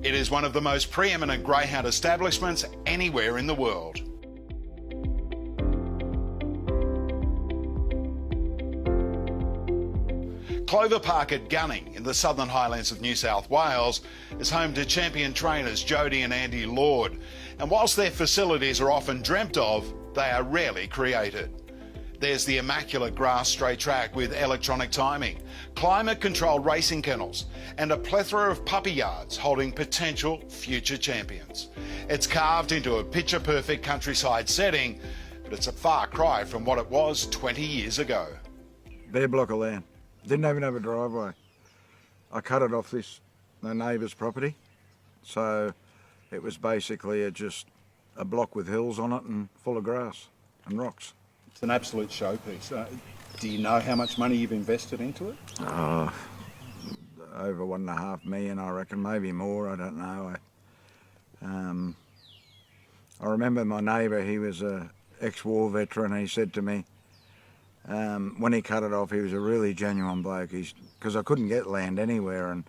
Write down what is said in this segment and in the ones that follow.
It is one of the most preeminent greyhound establishments anywhere in the world. Clover Park at Gunning in the Southern Highlands of New South Wales is home to champion trainers Jodie and Andy Lord. And whilst their facilities are often dreamt of, they are rarely created. There's the immaculate grass straight track with electronic timing, climate-controlled racing kennels, and a plethora of puppy yards holding potential future champions. It's carved into a picture-perfect countryside setting, but it's a far cry from what it was 20 years ago. Bare block of land. Didn't even have a driveway. I cut it off my neighbour's property, so it was basically just a block with hills on it and full of grass and rocks. It's an absolute showpiece. Do you know how much money you've invested into it? Over $1.5 million, I reckon, maybe more. I don't know. I remember my neighbour. He was a ex-war veteran. He said to me, when he cut it off, he was a really genuine bloke. Because I couldn't get land anywhere, and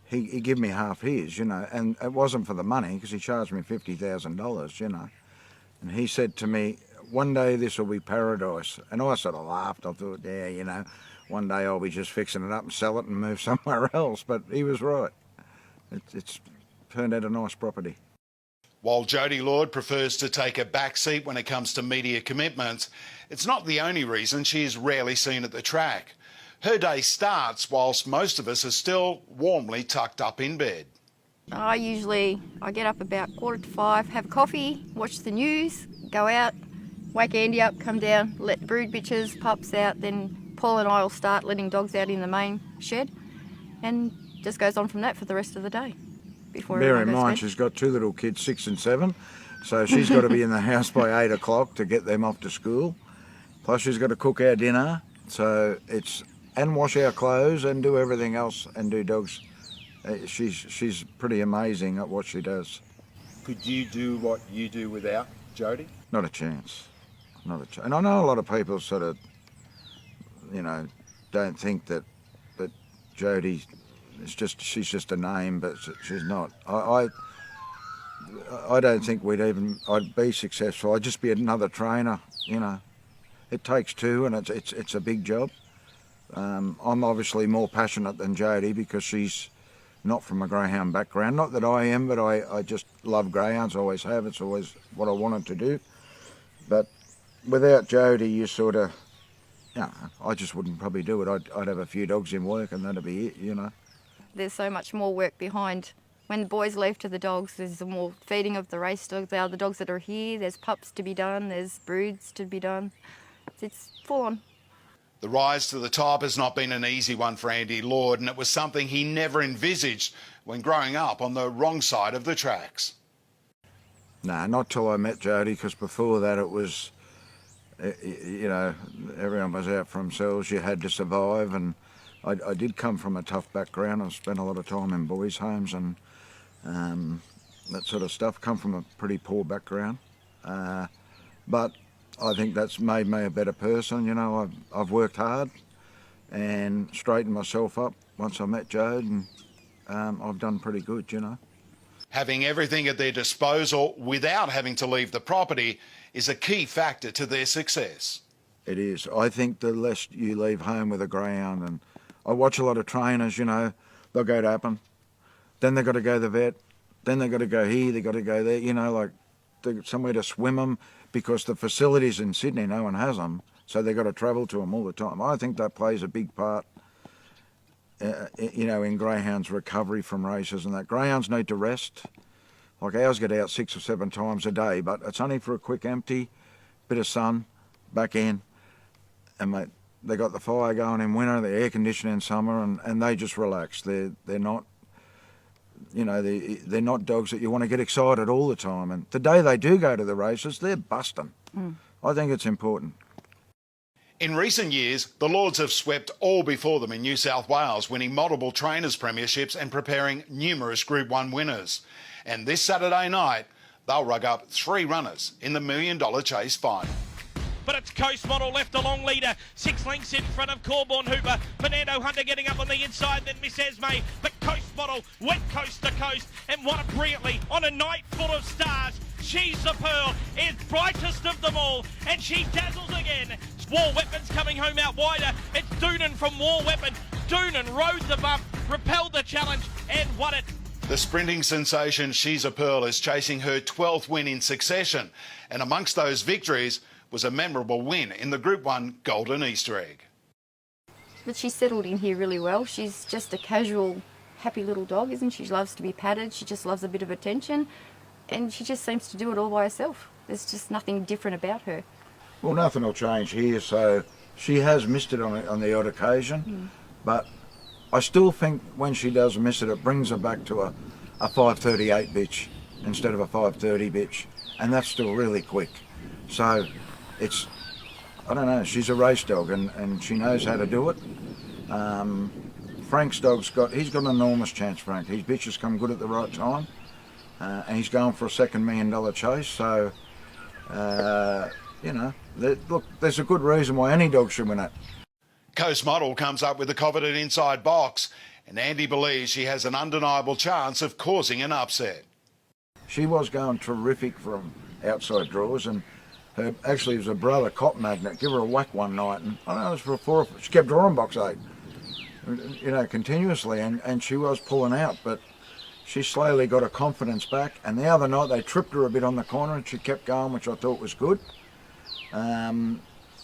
he gave me half his, and it wasn't for the money, because he charged me $50,000, And he said to me, one day this will be paradise. And I sort of laughed. I thought, yeah, one day I'll be just fixing it up and sell it and move somewhere else. But he was right. It's turned out a nice property. While Jodie Lord prefers to take a back seat when it comes to media commitments, it's not the only reason she is rarely seen at the track. Her day starts whilst most of us are still warmly tucked up in bed. I get up about 4:45, have coffee, watch the news, go out, wake Andy up, come down, let brood bitches, pups out, then Paul and I will start letting dogs out in the main shed, and just goes on from that for the rest of the day. Bear in mind, she's got two little kids, 6 and 7, so she's got to be in the house by 8 o'clock to get them off to school. Plus she's got to cook our dinner, and wash our clothes and do everything else and do dogs. She's pretty amazing at what she does. Could you do what you do without Jodie? Not a chance. And I know a lot of people sort of, don't think that Jodie, she's just a name, but she's not. I don't think I'd be successful. I'd just be another trainer, It takes two, and it's a big job. I'm obviously more passionate than Jodie because she's not from a greyhound background. Not that I am, but I just love greyhounds, always have. It's always what I wanted to do. But without Jodie, you sort of, I just wouldn't probably do it. I'd have a few dogs in work and that'd be it, There's so much more work behind. When the boys leave to the dogs, there's more feeding of the race dogs. There are the dogs that are here. There's pups to be done. There's broods to be done. It's full on. The rise to the top has not been an easy one for Andy Lord, and it was something he never envisaged when growing up on the wrong side of the tracks. No, not till I met Jodie, because before that it was, everyone was out for themselves. You had to survive, and I did come from a tough background. I spent a lot of time in boys' homes and that sort of stuff. Come from a pretty poor background, but I think that's made me a better person. I've worked hard and straightened myself up once I met Jode, and I've done pretty good, Having everything at their disposal without having to leave the property is a key factor to their success. It is. I think the less you leave home with a greyhound, and I watch a lot of trainers, they'll go to Appin, then they've got to go to the vet, then they've got to go here, they've got to go there, somewhere to swim them, because the facilities in Sydney, no one has them, so they've got to travel to them all the time. I think that plays a big part, in greyhounds' recovery from races and that. Greyhounds need to rest. Like ours get out 6 or 7 times a day, but it's only for a quick empty, bit of sun, back in, and mate, they got the fire going in winter, the air conditioning in summer, and they just relax. They're not, they're not dogs that you want to get excited all the time. And the day they do go to the races, they're busting. I think it's important. In recent years, the Lords have swept all before them in New South Wales, winning multiple trainers' premierships and preparing numerous Group 1 winners. And this Saturday night, they'll rug up 3 runners in the $1 Million Chase final. but it's Coast Model left a long leader. 6 lengths in front of Corborn Hooper. Fernando Hunter getting up on the inside, then Miss Esme. But Coast Model went coast to coast and won it brilliantly on a night full of stars. She's the Pearl, is brightest of them all, and she dazzles again. War Weapons coming home out wider. It's Doonan from War Weapon. Doonan rode the bump, repelled the challenge, and won it. The sprinting sensation She's a Pearl is chasing her 12th win in succession, and amongst those victories was a memorable win in the Group 1 Golden Easter Egg. But she's settled in here really well. She's just a casual, happy little dog, isn't she? She loves to be patted. She just loves a bit of attention, and she just seems to do it all by herself. There's just nothing different about her. Well, nothing will change here, so she has missed it on the odd occasion, but I still think when she does miss it, it brings her back to a 5:38 bitch instead of a 5:30 bitch, and that's still really quick. So it's, I don't know, she's a race dog and she knows how to do it. Frank's dog's he's got an enormous chance, Frank. His bitch has come good at the right time, and he's going for a second $1 million chase, so, you know, look, there's a good reason why any dog should win it. Coast Model comes up with the coveted inside box, and Andy believes she has an undeniable chance of causing an upset. She was going terrific from outside draws, and actually it was her brother, Cop Magnet, give her a whack one night, and I don't know, it was for she kept drawing box 8, you know, continuously, and she was pulling out, but she slowly got her confidence back, and the other night they tripped her a bit on the corner and she kept going, which I thought was good.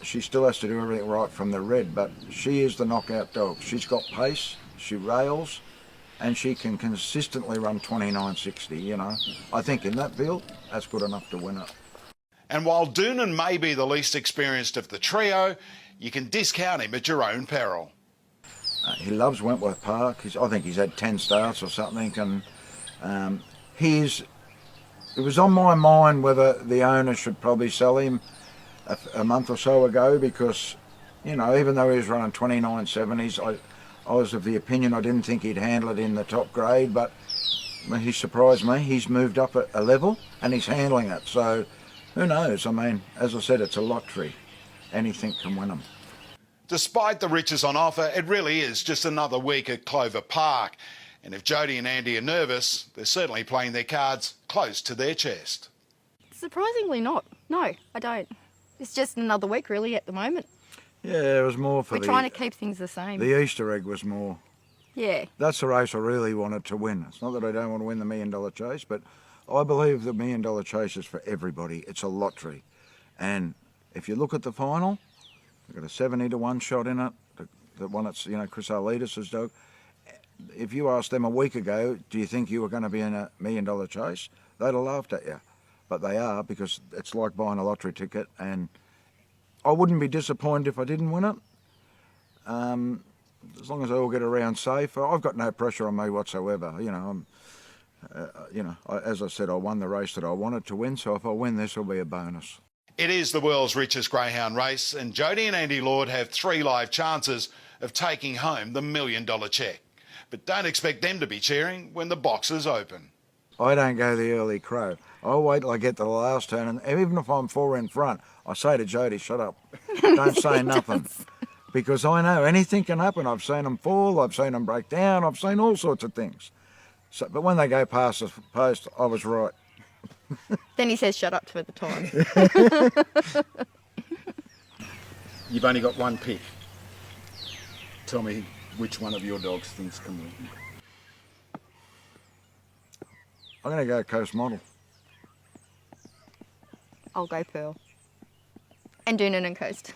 She still has to do everything right from the red, but she is the knockout dog. She's got pace, she rails, and she can consistently run 29.60, you know. I think in that field, that's good enough to win it. And while Doonan may be the least experienced of the trio, you can discount him at your own peril. He loves Wentworth Park. I think he's had 10 starts or something, and it was on my mind whether the owner should probably sell him a month or so ago, because, you know, even though he was running 29.70s, I was of the opinion I didn't think he'd handle it in the top grade, but he surprised me. He's moved up a level and he's handling it, so who knows? I mean, as I said, it's a lottery. Anything can win them. Despite the riches on offer, it really is just another week at Clover Park, and if Jodie and Andy are nervous, they're certainly playing their cards close to their chest. Surprisingly not. No, I don't. It's just another week really at the moment. Yeah, it was more for We're trying to keep things the same. The Easter egg was more. Yeah. That's the race I really wanted to win. It's not that I don't want to win the $1 million chase, but I believe the $1 million chase is for everybody. It's a lottery. And if you look at the final, we've got a 70-1 shot in it. The one that's, you know, Chris Arletis' dog. If you asked them a week ago, do you think you were going to be in a $1 million chase? They'd have laughed at you. But they are, because it's like buying a lottery ticket, and I wouldn't be disappointed if I didn't win it. As long as I all get around safe, I've got no pressure on me whatsoever. You know, as I said, I won the race that I wanted to win, so if I win this, will be a bonus. It is the world's richest greyhound race, and Jodie and Andy Lord have 3 live chances of taking home the $1 million cheque. But don't expect them to be cheering when the boxes open. I don't go the early crow. I'll wait till I get to the last turn, and even if I'm 4 in front, I say to Jodie, shut up, don't say nothing. Because I know anything can happen. I've seen them fall, I've seen them break down, I've seen all sorts of things. So, but when they go past the post, I was right. Then he says shut up for the time. You've only got one pick. Tell me which one of your dogs thinks can win. I'm going to go Coast Model. I'll go Pearl. And Doonan and Coast.